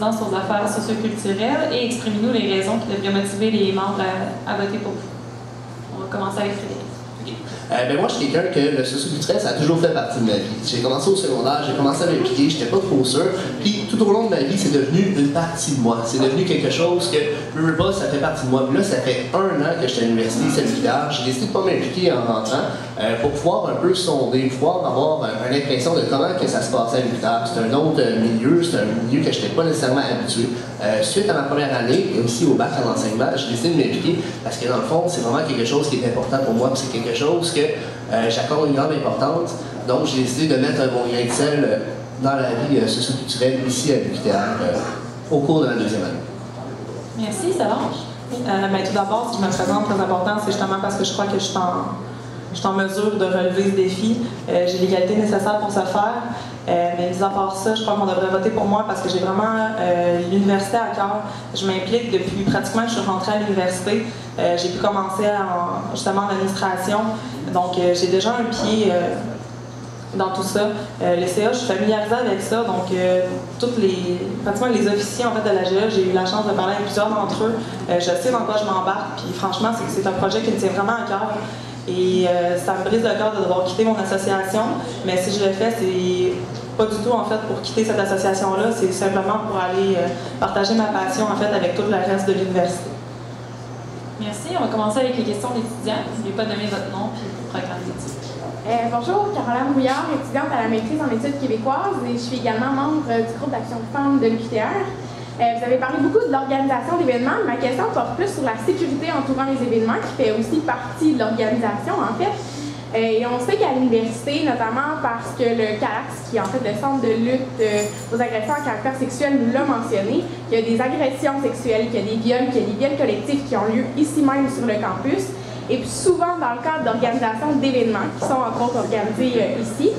présidence aux affaires socioculturelles et exprimez-nous les raisons qui devraient motiver les membres à voter pour vous. On va commencer avec Frédéric. Ben moi, je suis quelqu'un que le socioculturel, ça a toujours fait partie de ma vie. J'ai commencé au secondaire, j'ai commencé à m'impliquer, j'étais pas trop sûr. Puis tout au long de ma vie, c'est devenu une partie de moi. C'est devenu quelque chose que, je veux pas, ça fait partie de moi. Puis là, ça fait 1 an que j'étais à l'université Saint-Hilaire. J'ai décidé de pas m'impliquer en rentrant pour pouvoir un peu sonder, pouvoir avoir une impression de comment que ça se passait à l'université. C'est un autre milieu, c'est un milieu que je n'étais pas nécessairement habitué. Suite à ma première année, et aussi au bac en enseignement, j'ai décidé de m'impliquer parce que dans le fond, c'est vraiment quelque chose qui est important pour moi. C'est quelque chose que j'accorde une grande importance. Donc, j'ai décidé de mettre mon grain de sel dans la vie socioculturelle ici à l'UQTR au cours de la 2e année. Merci, Solange. Tout d'abord, si je me présente, très important, c'est justement parce que je crois que je suis en mesure de relever ce défi. J'ai les qualités nécessaires pour ce faire. Mais mis à part ça, je crois qu'on devrait voter pour moi parce que j'ai vraiment l'université à cœur. Je m'implique depuis pratiquement que je suis rentrée à l'université. J'ai pu commencer justement en administration. Donc, j'ai déjà un pied dans tout ça. Les CA, je suis familiarisée avec ça. Donc, pratiquement les officiers en fait, de la GA, j'ai eu la chance de parler avec plusieurs d'entre eux. Je sais dans quoi je m'embarque. Puis franchement, c'est un projet qui me tient vraiment à cœur. Et ça me brise le cœur de devoir quitter mon association, mais si je le fais, c'est pas du tout en fait pour quitter cette association-là, c'est simplement pour aller partager ma passion en fait avec tout le reste de l'université. Merci. On va commencer avec les questions d'étudiants. N'oubliez pas de donner votre nom et votre programme d'études. Bonjour, Caroline Brouillard, étudiante à la maîtrise en études québécoises et je suis également membre du groupe d'action femmes de l'UQTR. Vous avez parlé beaucoup de l'organisation d'événements. Ma question porte plus sur la sécurité entourant les événements, qui fait aussi partie de l'organisation, en fait. Et on sait qu'à l'université, notamment parce que le CALAX, qui est en fait le centre de lutte aux agressions à caractère sexuel, nous l'a mentionné, qu'il y a des agressions sexuelles, qu'il y a des viols collectifs qui ont lieu ici même sur le campus. Et puis souvent dans le cadre d'organisation d'événements, qui sont entre autres organisés ici,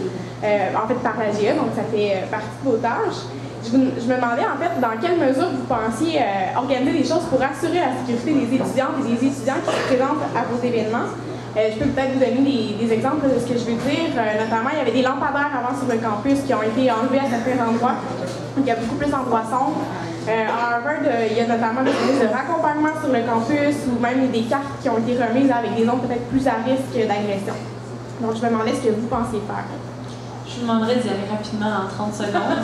en fait par la GA, donc ça fait partie de vos tâches. Je me demandais en fait dans quelle mesure vous pensiez organiser des choses pour assurer la sécurité des étudiantes et des étudiants qui se présentent à vos événements. Je peux peut-être vous donner des exemples de ce que je veux dire. Notamment, il y avait des lampadaires avant sur le campus qui ont été enlevés à certains endroits. Donc, il y a beaucoup plus d'endroits sombres. À Harvard, il y a notamment des services de raccompagnement sur le campus ou même des cartes qui ont été remises avec des zones peut-être plus à risque d'agression. Donc, je me demandais ce que vous pensiez faire. Je vous demanderai d'y aller rapidement en 30 secondes.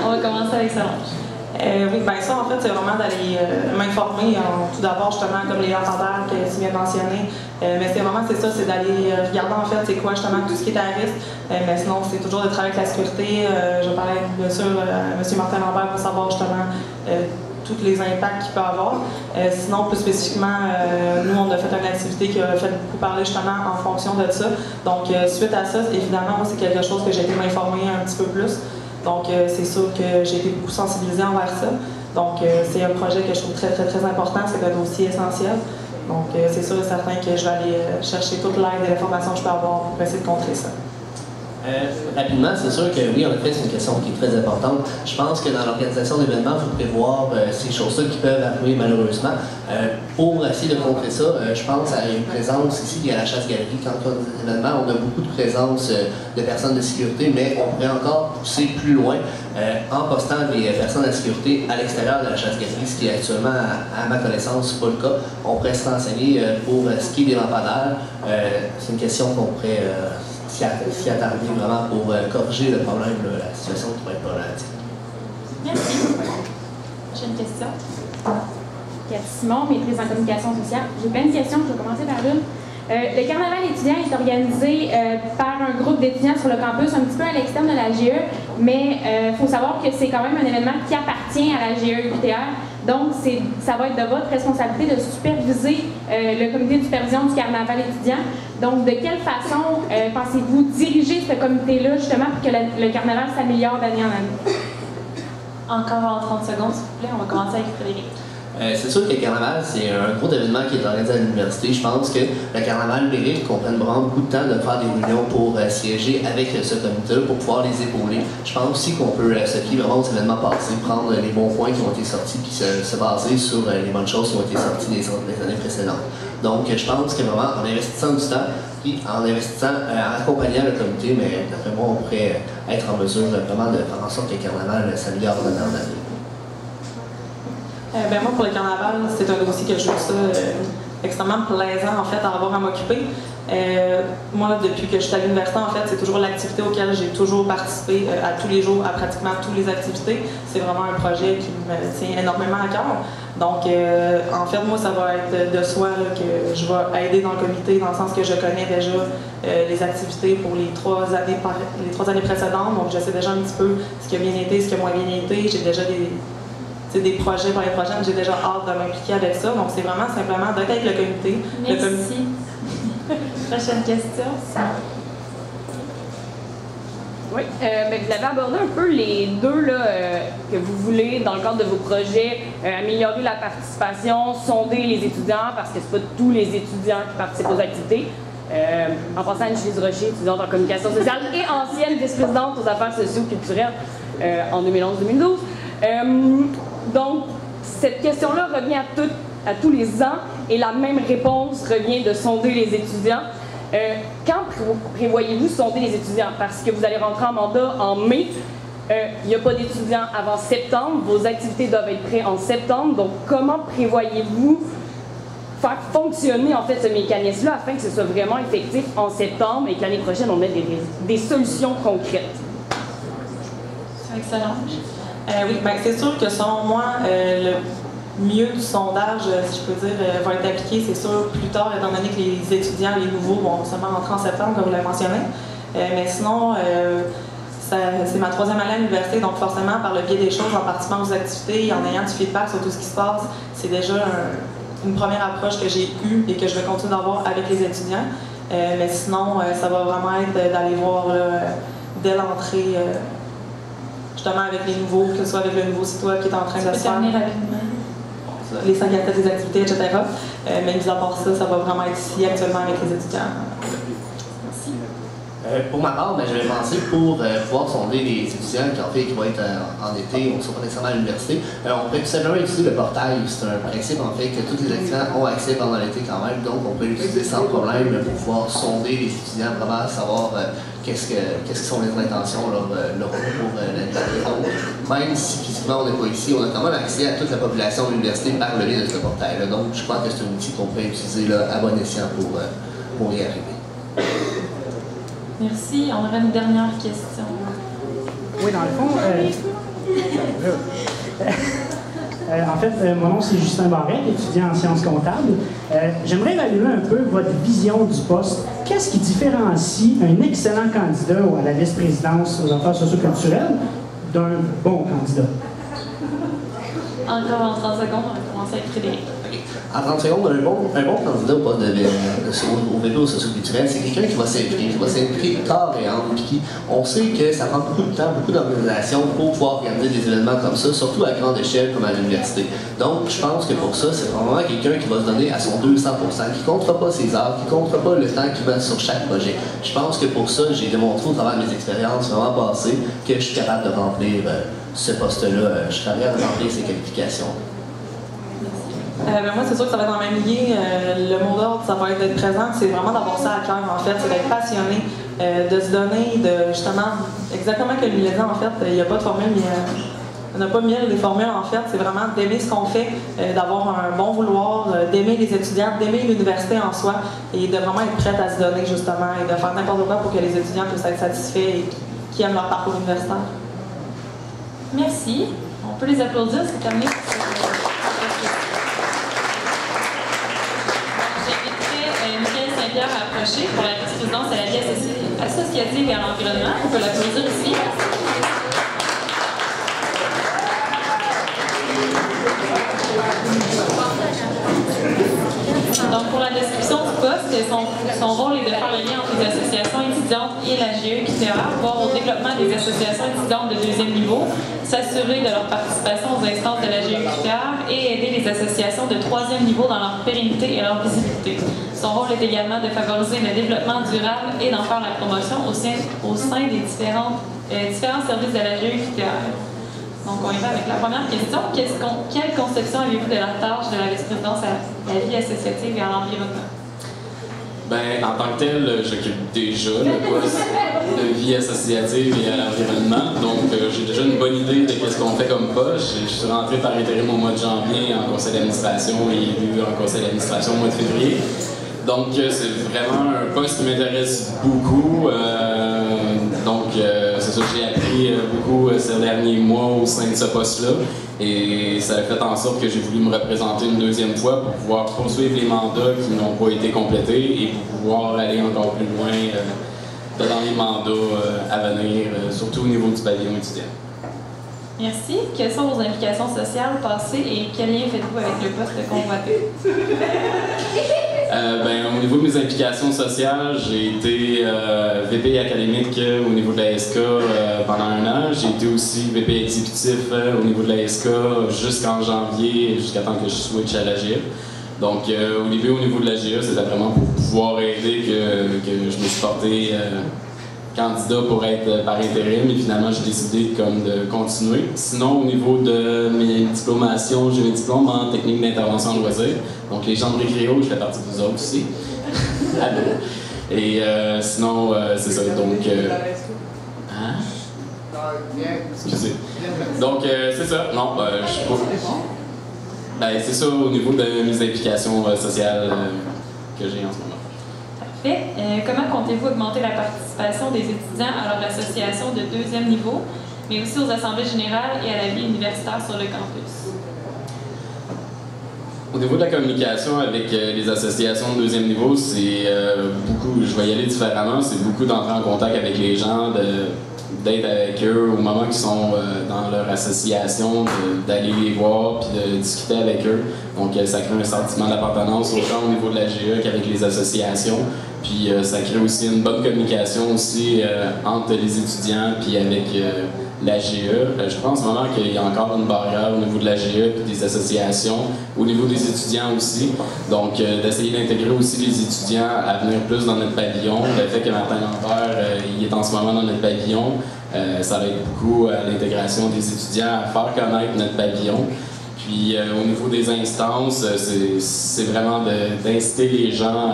On va commencer avec Solange. Oui, bien ça, en fait, c'est vraiment d'aller m'informer, tout d'abord, justement, comme les lampadaires que tu viens de mentionner. Mais c'est d'aller regarder, en fait, c'est quoi, justement, tout ce qui est à risque. Mais sinon, c'est toujours de travailler avec la sécurité. Je parlais, bien sûr, à M. Martin Lambert pour savoir, justement, tous les impacts qu'il peut avoir. Sinon, plus spécifiquement, nous, on a fait une activité qui a fait beaucoup parler justement en fonction de ça. Donc, suite à ça, évidemment, moi, c'est quelque chose que j'ai été m'informer un petit peu plus. Donc, c'est sûr que j'ai été beaucoup sensibilisée envers ça. Donc, c'est un projet que je trouve très, très, très important. C'est un dossier essentiel. Donc, c'est sûr et certain que je vais aller chercher toute l'aide et l'information que je peux avoir pour essayer de contrer ça. Rapidement, c'est sûr que oui, en effet, c'est une question qui est très importante. Je pense que dans l'organisation d'événements, il faut prévoir ces choses-là qui peuvent arriver malheureusement. Pour essayer de contrer ça, je pense à une présence ici, il y a la chasse-galerie. Quand on a des événements, on a beaucoup de présence de personnes de sécurité, mais on pourrait encore pousser plus loin en postant des personnes de sécurité à l'extérieur de la chasse-galerie, ce qui est actuellement, à ma connaissance, pas le cas. On pourrait se renseigner pour ce qui est des lampadaires. C'est une question qu'on pourrait s'y attarder vraiment pour corriger le problème, la situation qui pourrait être problématique. Merci. J'ai une question. Cathy Simon, maîtrise en communication sociale. J'ai plein de questions, je vais commencer par une. Le carnaval étudiant est organisé par un groupe d'étudiants sur le campus, un petit peu à l'externe de la GE, mais il faut savoir que c'est quand même un événement qui appartient à la GE UQTR. Donc, ça va être de votre responsabilité de superviser le comité de supervision du carnaval étudiant. Donc, de quelle façon pensez-vous diriger ce comité-là, justement, pour que le carnaval s'améliore d'année en année? Encore en 30 secondes, s'il vous plaît. On va commencer avec Frédéric. C'est sûr que le carnaval, c'est un gros événement qui est organisé à l'université. Je pense que le carnaval mérite qu'on prenne vraiment beaucoup de temps de faire des réunions pour siéger avec ce comité-là pour pouvoir les épauler. Je pense aussi qu'on peut se fier vraiment aux événements passés, prendre les bons points qui ont été sortis puis se baser sur les bonnes choses qui ont été sorties des années précédentes. Donc, je pense que vraiment, en investissant du temps, puis en investissant, en accompagnant le comité, mais d'après moi, on pourrait être en mesure vraiment de faire en sorte que le carnaval s'améliore dans l'année. Moi, pour le carnaval, c'est un dossier que je trouve ça extrêmement plaisant, en fait, à avoir à m'occuper. Moi, depuis que je suis à l'université, en fait, c'est toujours l'activité auquel j'ai toujours participé à tous les jours, à pratiquement toutes les activités. C'est vraiment un projet qui me tient énormément à cœur. Donc, en fait, moi, ça va être de soi là, que je vais aider dans le comité, dans le sens que je connais déjà les activités pour les 3 années précédentes. Donc, je sais déjà un petit peu ce qui a bien été, ce qui a moins bien été. J'ai déjà des projets pour les prochaines, j'ai déjà hâte de m'impliquer avec ça. Donc, c'est vraiment simplement d'être avec le comité. Merci. Prochaine question. Oui, vous avez abordé un peu les deux là, que vous voulez, dans le cadre de vos projets, améliorer la participation, sonder les étudiants, parce que c'est pas tous les étudiants qui participent aux activités. En passant, Anne-Julie Rocher, étudiante en communication sociale et ancienne vice-présidente aux affaires socio-culturelles en 2011-2012. Donc, cette question-là revient à tous les ans et la même réponse revient de sonder les étudiants. Quand prévoyez-vous sonder les étudiants? Parce que vous allez rentrer en mandat en mai. Il n'y a pas d'étudiants avant septembre. Vos activités doivent être prêtes en septembre. Donc, comment prévoyez-vous faire fonctionner en fait ce mécanisme-là afin que ce soit vraiment effectif en septembre et que l'année prochaine, on ait des solutions concrètes? C'est excellent. Oui, c'est sûr que selon moi, le mieux du sondage, si je peux dire, va être appliqué, c'est sûr, plus tard, étant donné que les étudiants, les nouveaux, vont seulement rentrer en septembre, comme vous l'avez mentionné. Mais sinon, c'est ma 3e année à l'université, donc forcément, par le biais des choses, en participant aux activités, en ayant du feedback sur tout ce qui se passe, c'est déjà une première approche que j'ai eue et que je vais continuer d'avoir avec les étudiants. Mais sinon, ça va vraiment être d'aller voir dès l'entrée, justement avec les nouveaux, que ce soit avec le nouveau site web qui est en train de se faire. Les 5 à 7 des activités, etc. Mais mis à part ça, ça va vraiment être ici actuellement avec les étudiants. Merci. Pour ma part, je vais penser pour pouvoir sonder les étudiants qui vont être en été, on ne sera pas nécessairement à l'université. On peut tout simplement utiliser le portail. C'est un principe en fait que tous les étudiants ont accès pendant l'été quand même. Donc on peut l'utiliser sans problème pour pouvoir sonder les étudiants, vraiment savoir qu'est-ce que sont les intentions pour l'année. Donc même si physiquement on n'est pas ici, on a quand même accès à toute la population de l'université par le biais de ce portail. Donc je crois que c'est un outil qu'on peut utiliser à bon escient pour y arriver. Merci. On aurait une dernière question. Oui, dans le fond, en fait, mon nom c'est Justin Barrette, étudiant en sciences comptables. J'aimerais évaluer un peu votre vision du poste. Qu'est-ce qui différencie un excellent candidat à la vice-présidence aux affaires socio-culturelles d'un bon candidat? Encore en 30 secondes, on va commencer avec Frédéric. En 30 secondes, un bon candidat au poste au VP socio-culturel, c'est quelqu'un qui va s'impliquer corps et âme. Puis on sait que ça prend beaucoup de temps, beaucoup d'organisation pour pouvoir organiser des événements comme ça, surtout à grande échelle comme à l'université. Donc je pense que pour ça, c'est vraiment quelqu'un qui va se donner à son 200%, qui ne comptera pas ses heures, qui ne comptera pas le temps qu'il met sur chaque projet. Je pense que pour ça, j'ai démontré au travers de mes expériences vraiment passées que je suis capable de remplir ce poste-là, je suis capable de remplir ces qualifications. Moi, c'est sûr que ça va être dans la même lignée. Le mot d'ordre, ça va être d'être présent. C'est vraiment d'avoir ça à cœur, en fait. C'est d'être passionné, de se donner, de justement, exactement comme il l'a dit, en fait, il n'y a pas de formule, on n'a pas mis des formules, en fait. C'est vraiment d'aimer ce qu'on fait, d'avoir un bon vouloir, d'aimer les étudiants, d'aimer l'université en soi et de vraiment être prête à se donner, justement, et de faire n'importe quoi pour que les étudiants puissent être satisfaits et qui aiment leur parcours universitaire. Merci. On peut les applaudir, c'est terminé. À approcher pour la vice-présidence à la vie associative et à l'environnement. On peut l'applaudir ici. Donc, pour la description du poste, son rôle est de faire le lien entre les associations étudiantes et la GEQTR, voir au développement des associations étudiantes de 2e niveau, s'assurer de leur participation aux instances de la GEQTR et aider les associations de 3e niveau dans leur pérennité et leur visibilité. Son rôle est également de favoriser le développement durable et d'en faire la promotion au sein des différents services de la GEQTR. Donc, on y va avec la première question. Quelle conception avez-vous de la tâche de la vice-présidence à la vie associative et à l'environnement? Ben, en tant que tel, j'occupe déjà le poste de vie associative et à l'environnement. Donc, j'ai déjà une bonne idée de ce qu'on fait comme poste. Je suis rentré par intérim au mois de janvier en conseil d'administration et élu en conseil d'administration au mois de février. Donc, c'est vraiment un poste qui m'intéresse beaucoup. C'est ça que j'ai appris beaucoup ces derniers mois au sein de ce poste-là. Et ça a fait en sorte que j'ai voulu me représenter une deuxième fois pour pouvoir poursuivre les mandats qui n'ont pas été complétés et pour pouvoir aller encore plus loin dans les mandats à venir, surtout au niveau du pavillon étudiant. Merci. Quelles sont vos implications sociales passées et quel lien faites-vous avec le poste convoité? Au niveau de mes implications sociales, j'ai été VP académique au niveau de la SK pendant 1 an. J'ai été aussi VP exécutif au niveau de la SK jusqu'en janvier, jusqu'à temps que je switch à l'AGE. Donc, au début, au niveau de l'AGE, c'était vraiment pour pouvoir aider que je me suis porté candidat pour être par intérim et finalement j'ai décidé de continuer. Sinon, au niveau de mes diplomations, j'ai un diplôme en technique d'intervention en loisirs. Donc les gens de récréo, je fais partie de vous autres aussi. Et sinon, c'est ça. Donc, excusez. Donc, c'est ça. Non, je suis pas. C'est ça au niveau de mes implications sociales que j'ai en ce moment. Comment comptez-vous augmenter la participation des étudiants à leur association de 2e niveau, mais aussi aux assemblées générales et à la vie universitaire sur le campus? Au niveau de la communication avec les associations de 2e niveau, c'est beaucoup, je vais y aller différemment, c'est beaucoup d'entrer en contact avec les gens, d'être avec eux au moment qu'ils sont dans leur association, d'aller les voir puis de discuter avec eux. Donc ça crée un sentiment d'appartenance autant au niveau de l'AGE qu'avec les associations. Puis ça crée aussi une bonne communication aussi entre les étudiants puis avec l'AGE. Je pense en ce moment qu'il y a encore une barrière au niveau de l'AGE et des associations, au niveau des étudiants aussi. Donc, d'essayer d'intégrer aussi les étudiants à venir plus dans notre pavillon. Le fait que Martin Lambert il est en ce moment dans notre pavillon, ça va être beaucoup à l'intégration des étudiants, à faire connaître notre pavillon. Puis au niveau des instances, c'est vraiment d'inciter les gens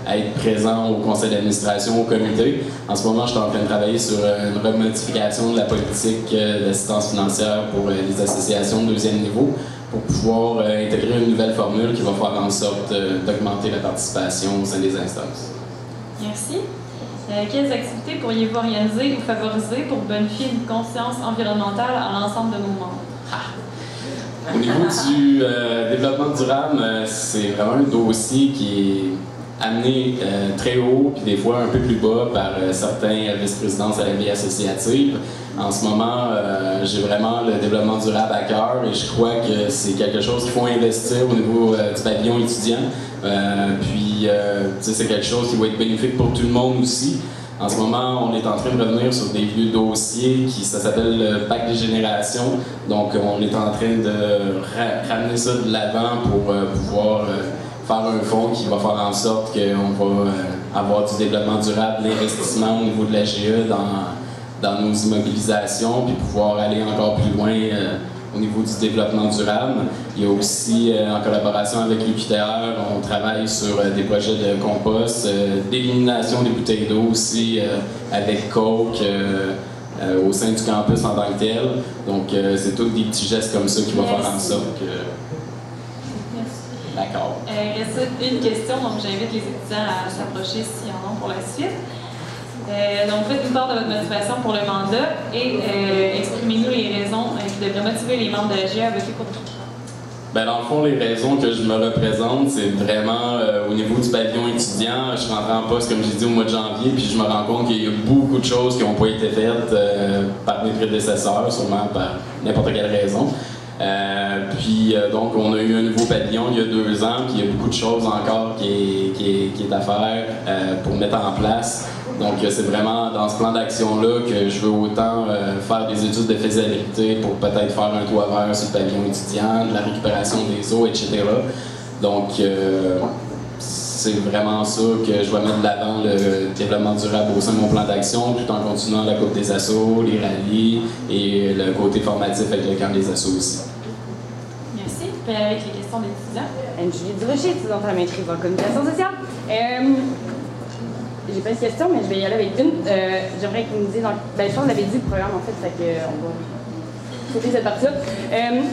à être présents au conseil d'administration, au comité. En ce moment, je suis en train de travailler sur une remodification de la politique d'assistance financière pour les associations de 2e niveau pour pouvoir intégrer une nouvelle formule qui va faire en sorte d'augmenter la participation au sein des instances. Merci. Quelles activités pourriez-vous organiser ou favoriser pour bonifier une conscience environnementale à l'ensemble de nos membres? Au niveau du développement durable, c'est vraiment un dossier qui est amené très haut, puis des fois un peu plus bas par certains vice-présidences à la vie associative. En ce moment, j'ai vraiment le développement durable à cœur et je crois que c'est quelque chose qu'il faut investir au niveau du pavillon étudiant. C'est quelque chose qui va être bénéfique pour tout le monde aussi. En ce moment, on est en train de revenir sur des vieux dossiers ça s'appelle le pacte des générations. Donc, on est en train de ramener ça de l'avant pour pouvoir faire un fonds qui va faire en sorte qu'on va avoir du développement durable, l'investissement au niveau de l'AGE dans nos immobilisations, puis pouvoir aller encore plus loin au niveau du développement durable. Il y a aussi, en collaboration avec l'UQTR, on travaille sur des projets de compost, d'élimination des bouteilles d'eau aussi avec Coke au sein du campus en tant que tel. Donc, c'est tous des petits gestes comme ça qui vont faire en sorte que... Merci. D'accord. Il reste une question, donc j'invite les étudiants à s'approcher s'ils en ont pour la suite. Donc, faites-nous part de votre motivation pour le mandat et exprimez-nous les raisons qui devraient motiver les membres de l'AGE à voter pour vous. Dans le fond, les raisons que je me représente, c'est vraiment au niveau du pavillon étudiant. Je suis rentré en poste, comme j'ai dit, au mois de janvier, puis je me rends compte qu'il y a beaucoup de choses qui n'ont pas été faites par mes prédécesseurs, sûrement par n'importe quelle raison. Donc, on a eu un nouveau pavillon il y a 2 ans, puis il y a beaucoup de choses encore qui est à faire pour mettre en place. Donc, c'est vraiment dans ce plan d'action-là que je veux autant faire des études de faisabilité pour peut-être faire un toit vert sur le pavillon étudiant, de la récupération des eaux, etc. Donc, c'est vraiment ça que je vais mettre de l'avant, le développement durable au sein de mon plan d'action, tout en continuant la Coupe des assos, les rallyes et le côté formatif avec le camp des assos aussi. Merci. Puis avec les questions des étudiants. Anne-Julie Durocher, étudiante à la maîtrise en communication sociale. j'ai plein de questions, mais je vais y aller avec une. J'aimerais que vous me disiez, je pense que vous l'avez dit le programme en fait, on va sauter cette partie-là.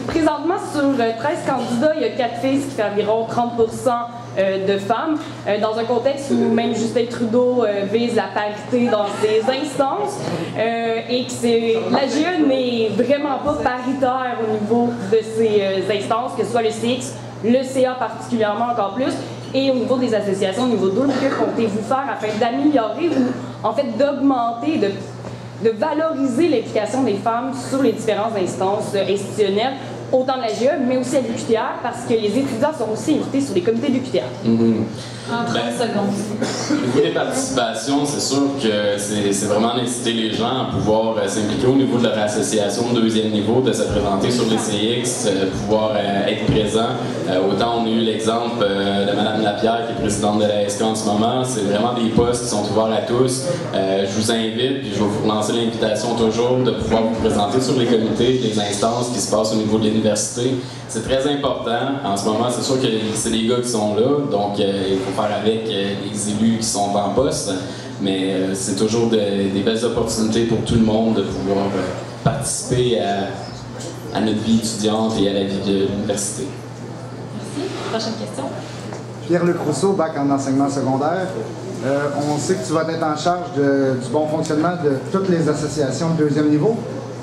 Présentement, sur 13 candidats, il y a 4 filles, ce qui fait environ 30% de femmes, dans un contexte où même Justin Trudeau vise la parité dans ses instances et que l'AGE n'est vraiment pas paritaire au niveau de ses instances, que ce soit le CX, le CA particulièrement encore plus, et au niveau des associations, au niveau d'autres, que comptez-vous faire afin d'améliorer ou en fait d'augmenter, de valoriser l'implication des femmes sur les différentes instances institutionnelles, autant de l'AGE, mais aussi à l'UQTR, parce que les étudiants sont aussi invités sur les comités d'UQTR. En 30 secondes. Au niveau des participations, c'est sûr que c'est vraiment d'inciter les gens à pouvoir s'impliquer au niveau de leur association de deuxième niveau, de se présenter sur les CX, pouvoir être présent. Autant on a eu l'exemple de Mme Lapierre, qui est présidente de la SQ en ce moment. C'est vraiment des postes qui sont ouverts à tous. Je vous invite, puis je vais vous lancer l'invitation toujours, de pouvoir vous présenter sur les comités, les instances qui se passent au niveau de l'université. C'est très important. En ce moment, c'est sûr que c'est les gars qui sont là, donc il faut faire avec les élus qui sont en poste, mais c'est toujours des belles opportunités pour tout le monde de pouvoir participer à notre vie étudiante et à la vie de l'université. Merci. Prochaine question. Pierre-Luc Rousseau, bac en enseignement secondaire. On sait que tu vas être en charge du bon fonctionnement de toutes les associations de deuxième niveau.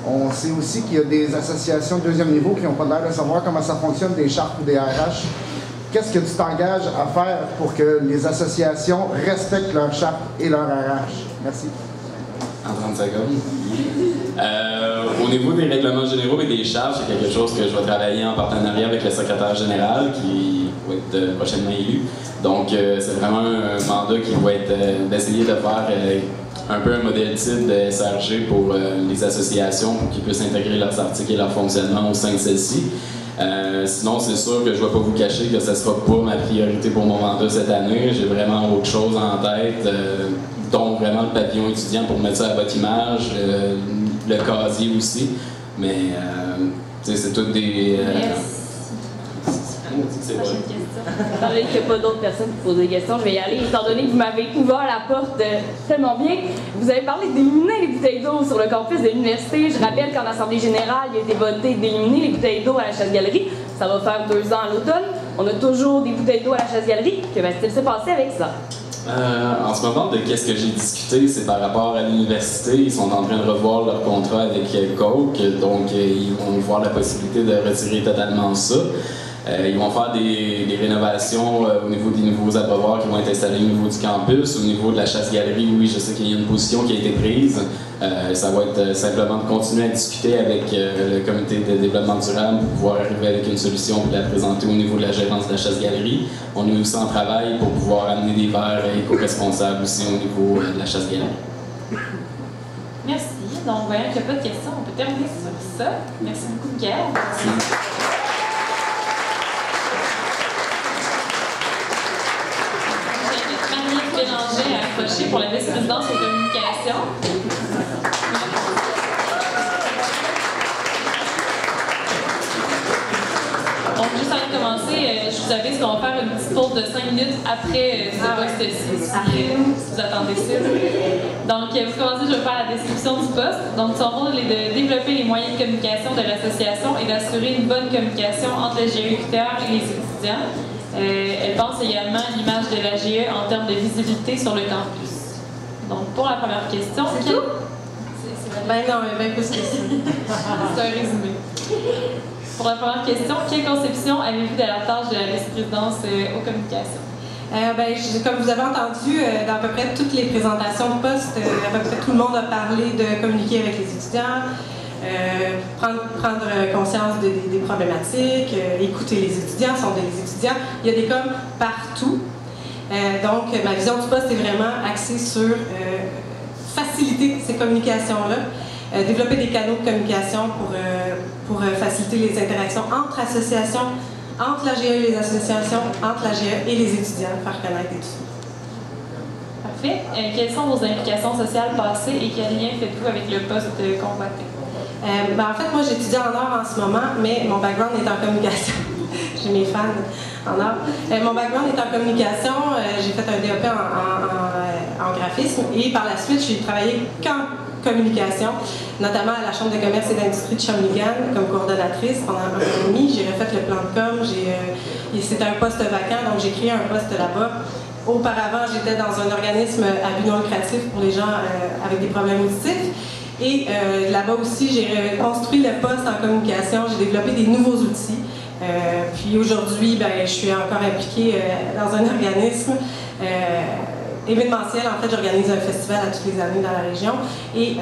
On sait aussi qu'il y a des associations de deuxième niveau qui n'ont pas l'air de savoir comment ça fonctionne, des chartes ou des RH. Qu'est-ce que tu t'engages à faire pour que les associations respectent leurs chartes et leurs RH? Merci. En 30 secondes. Au niveau des règlements généraux et des charges, c'est quelque chose que je vais travailler en partenariat avec le secrétaire général qui va être prochainement élu. Donc, c'est vraiment un mandat qui va être d'essayer de faire un peu un modèle type de SRG pour les associations pour qu'ils puissent intégrer leurs articles et leur fonctionnement au sein de celle-ci. Sinon, c'est sûr que je ne vais pas vous cacher que ce ne sera pas ma priorité pour mon mandat cette année. J'ai vraiment autre chose en tête, dont vraiment le pavillon étudiant pour mettre ça à votre image, le casier aussi. Mais c'est toutes des... Prochaine question. Étant donné qu'il n'y a pas d'autres personnes qui posent des questions, je vais y aller. Étant donné que vous m'avez ouvert la porte tellement bien, vous avez parlé d'éliminer les bouteilles d'eau sur le campus de l'université. Je rappelle qu'en Assemblée générale, il a été voté d'éliminer les bouteilles d'eau à la chasse-galerie. Ça va faire 2 ans à l'automne. On a toujours des bouteilles d'eau à la chasse-galerie. Que va-t-il se passer avec ça? En ce moment, de qu'est-ce que j'ai discuté, c'est par rapport à l'université. Ils sont en train de revoir leur contrat avec Coke, donc ils vont voir la possibilité de retirer totalement ça. Ils vont faire des rénovations au niveau des nouveaux abreuvoirs qui vont être installés au niveau du campus. Au niveau de la chasse-galerie, oui, je sais qu'il y a une position qui a été prise. Ça va être simplement de continuer à discuter avec le comité de développement durable pour pouvoir arriver avec une solution pour la présenter au niveau de la gérance de la chasse-galerie. On est aussi en travail pour pouvoir amener des verres éco-responsables aussi au niveau de la chasse-galerie. Merci. Donc, voyant qu'il n'y a pas de questions, on peut terminer sur ça. Merci beaucoup, Miguel. Merci. Bélanger à approcher pour la vice-présidence aux communications. Donc, juste avant de commencer, je vous avise qu'on va faire une petite pause de 5 minutes après ce poste-ci, si vous attendez ça. Donc, vous commencez, je vais faire la description du poste. Donc, son rôle est de développer les moyens de communication de l'association et d'assurer une bonne communication entre les GEQTR et les étudiants. Elle pense également à l'image de l'AGE en termes de visibilité sur le campus. Donc, pour la première question... C'est tout? Ben non, il y a bien plus que ça. C'est un résumé. Pour la première question, quelle conception avez-vous de la tâche de la vice-présidence aux communications? Comme vous avez entendu, dans à peu près toutes les présentations de poste, à peu près tout le monde a parlé de communiquer avec les étudiants, prendre conscience des problématiques, écouter les étudiants, sonder les étudiants. Il y a des coms partout. Donc, ma vision du poste est vraiment axée sur faciliter ces communications-là, développer des canaux de communication pour faciliter les interactions entre associations, entre l'AGE et les associations, entre l'AGE et les étudiants, faire connaître et tout ça. Parfait. Quelles sont vos implications sociales passées et quel lien faites-vous avec le poste combattant? En fait, moi, j'étudie en art en ce moment, mais mon background est en communication. J'ai mes fans en art. Mon background est en communication. J'ai fait un DEP en graphisme et par la suite, j'ai travaillé qu'en communication, notamment à la Chambre de commerce et d'industrie de Shawinigan comme coordonnatrice pendant un an et demi. J'ai refait le plan de com. C'était un poste vacant, donc j'ai créé un poste là-bas. Auparavant, j'étais dans un organisme à but non lucratif pour les gens avec des problèmes auditifs. Et là-bas aussi, j'ai construit le poste en communication, j'ai développé des nouveaux outils. Puis aujourd'hui, je suis encore impliquée dans un organisme événementiel. En fait, j'organise un festival à toutes les années dans la région. Et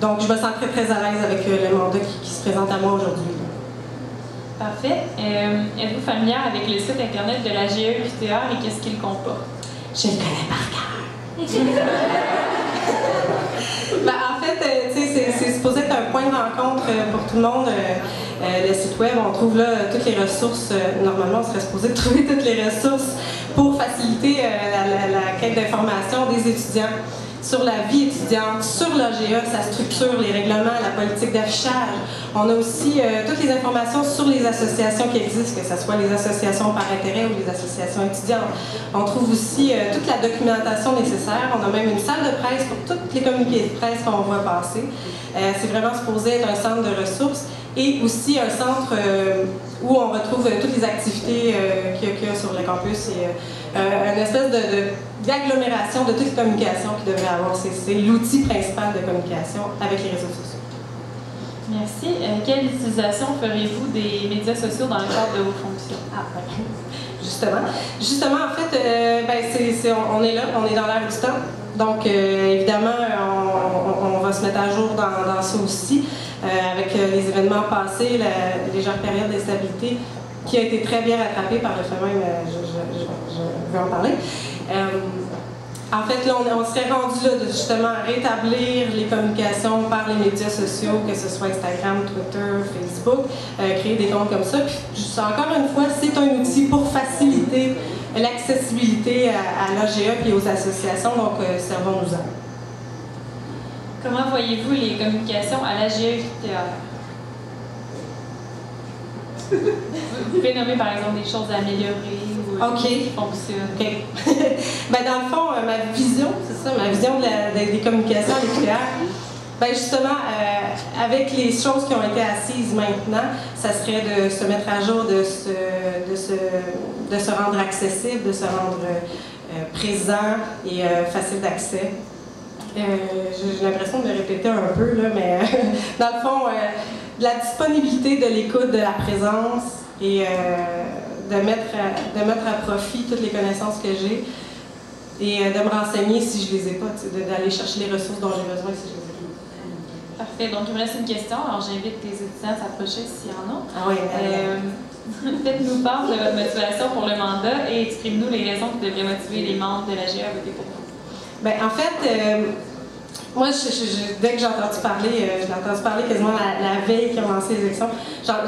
donc, je me sens très, très à l'aise avec le mandat qui se présente à moi aujourd'hui. Parfait. Êtes-vous familière avec le site internet de la GE-UQTR et qu'est-ce qu'il comporte? Je le connais par cœur. En fait, c'est supposé être un point de rencontre pour tout le monde. Le site web, on trouve là toutes les ressources. Normalement, on serait supposé trouver toutes les ressources pour faciliter la quête d'information des étudiants sur la vie étudiante, sur l'AGE, sa structure, les règlements, la politique d'affichage. On a aussi toutes les informations sur les associations qui existent, que ce soit les associations par intérêt ou les associations étudiantes. On trouve aussi toute la documentation nécessaire. On a même une salle de presse pour tous les communiqués de presse qu'on voit passer. C'est vraiment supposé être un centre de ressources et aussi un centre où on retrouve toutes les activités qu'il y a sur le campus et une espèce d'agglomération de toutes les communications qu'il devrait avoir. C'est l'outil principal de communication avec les réseaux sociaux. Merci. Quelle utilisation ferez-vous des médias sociaux dans le cadre de vos fonctions? Justement, en fait, on est là, on est dans l'air du temps. Donc, évidemment, on va se mettre à jour dans ça aussi, avec les événements passés, la légère période d'instabilité, qui a été très bien rattrapée par le fait même, je vais en parler. En fait, là, on serait rendu là de justement rétablir les communications par les médias sociaux, que ce soit Instagram, Twitter, Facebook, créer des comptes comme ça. Puis, encore une fois, c'est un outil pour faciliter l'accessibilité à l'AGE et aux associations, donc servons-nous-en. Comment voyez-vous les communications à l'AGE-UQTR? Vous pouvez nommer par exemple des choses à améliorer ou qui fonctionnent. OK. Dans le fond, ma vision, c'est ça, ma vision des communications à l'UQTR, justement, avec les choses qui ont été assises maintenant, ça serait de se mettre à jour, de se rendre accessible, de se rendre présent et facile d'accès. J'ai l'impression de me répéter un peu, là, mais dans le fond, la disponibilité de l'écoute, de la présence et de mettre à profit toutes les connaissances que j'ai et de me renseigner si je les ai pas, d'aller chercher les ressources dont j'ai besoin si je les ai pas. Parfait. Donc, il me reste une question. Alors, j'invite les étudiants à s'approcher s'il y en a. Ah oui. Faites-nous part de votre motivation pour le mandat et exprimez-nous les raisons qui devraient motiver les membres de l'AGE à voter pour vous. En fait, moi, dès que j'ai entendu parler, je l'ai entendu parler quasiment la veille qui a lancé les élections,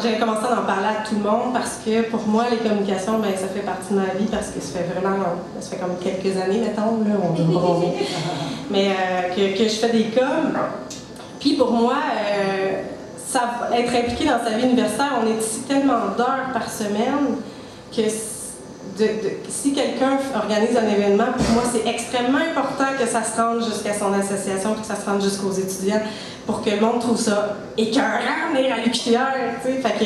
j'ai commencé à en parler à tout le monde parce que pour moi, les communications, ça fait partie de ma vie parce que ça fait comme quelques années, mettons, là, on dit bon, mais que je fais des coms. Puis pour moi, être impliqué dans sa vie universitaire, on est ici tellement d'heures par semaine que si quelqu'un organise un événement, pour moi, c'est extrêmement important que ça se rende jusqu'à son association, que ça se rende jusqu'aux étudiants, pour que le monde trouve ça écœurant de venir à l'UQTR, tu sais. Fait que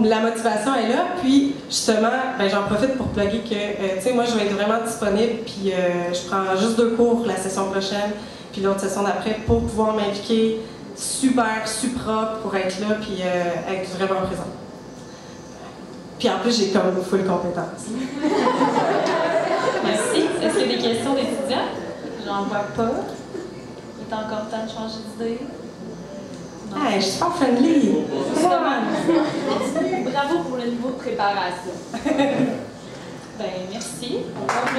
la motivation est là. Puis, justement, j'en profite pour plugger que, moi, je vais être vraiment disponible, puis je prends juste 2 cours la session prochaine, puis l'autre session d'après, pour pouvoir m'impliquer super pour être là, puis être vraiment présente. Puis en plus, j'ai comme full compétence. Merci. Est-ce qu'il y a des questions d'étudiants? J'en vois pas. Il est encore temps de changer d'idée? Je suis pas friendly. Bravo pour le niveau de préparation. Merci. Au revoir.